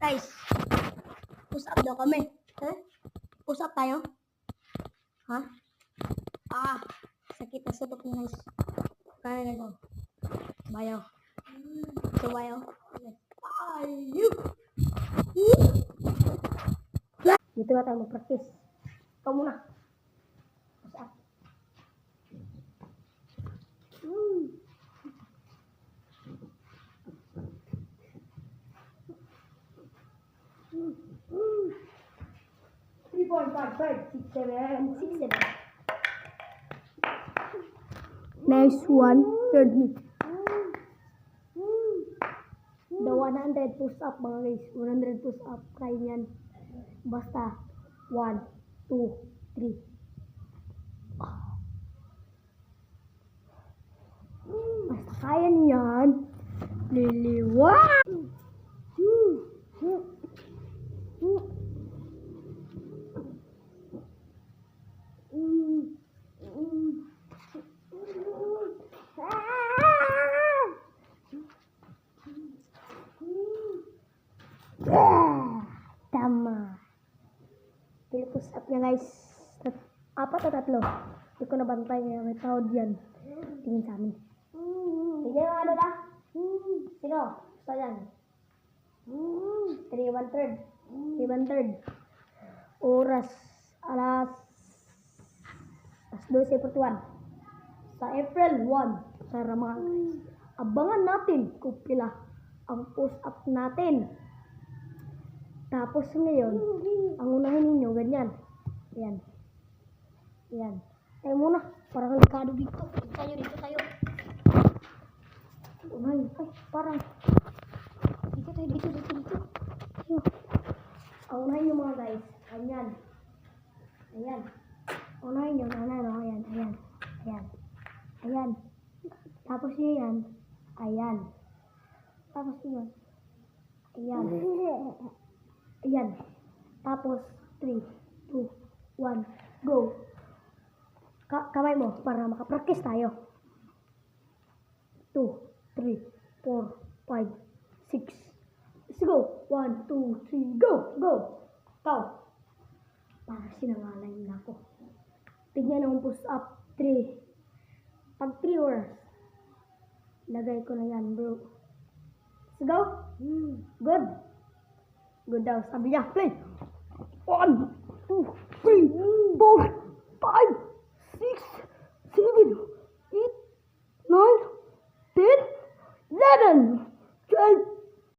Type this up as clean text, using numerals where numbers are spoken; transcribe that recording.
Guys, push up daw kami. Push up tayo? Ha? Sakit na sutok niya guys. Kaya na daw. Bayaw. Bayaw. Dito na tayo mag-practice. Ikaw muna. Push up. Three, 4, 5, 6, 7, 6, 7. Nice one. Third me. The 100 push up mga guys. 100 push up. Kaya yan. Basta 1, 2, 3. Basta kaya niyan. Liliwan. Tama. Pili push up niya guys. 4 o 3. Hindi ko nabantay niya. May tawad yan. Tingin sa amin. Hindi yung ano na? Sino? Gusto yan? 3, 1/3. 3, 1/3. Oras. Alas 12:41. Sa April 1. Para mga guys. Abangan natin kung pila ang push up natin. Tapos ngayon, ang unahin ninyo, ganyan. Yan. Yan. Tayo muna. Parang likado dito. Dito tayo. Unahin. Ay, parang. Dito tayo. Dito. Ayo. Ang unahin nyo mga guys. Ganyan. Ayan. Unahin nyo. Ayan. Tapos nyo yan. Ayan. Tapos nyo yan. Ayan. Ayan. Tapos, 3, 2, 1, go. Kamay mo para makapractice tayo. 2, 3, 4, 5, 6. Let's go. 1, 2, 3, go. Go. Ikaw. Para sinangalay na ako. Tignan ang push up. 3. Pag 3 hours, lagay ko na yan, bro. Let's go. Good. Good daw. Sabi niya, play. 1, 2, 3, 4, 5, 6, 7, 8, 9, 10, 11, 12,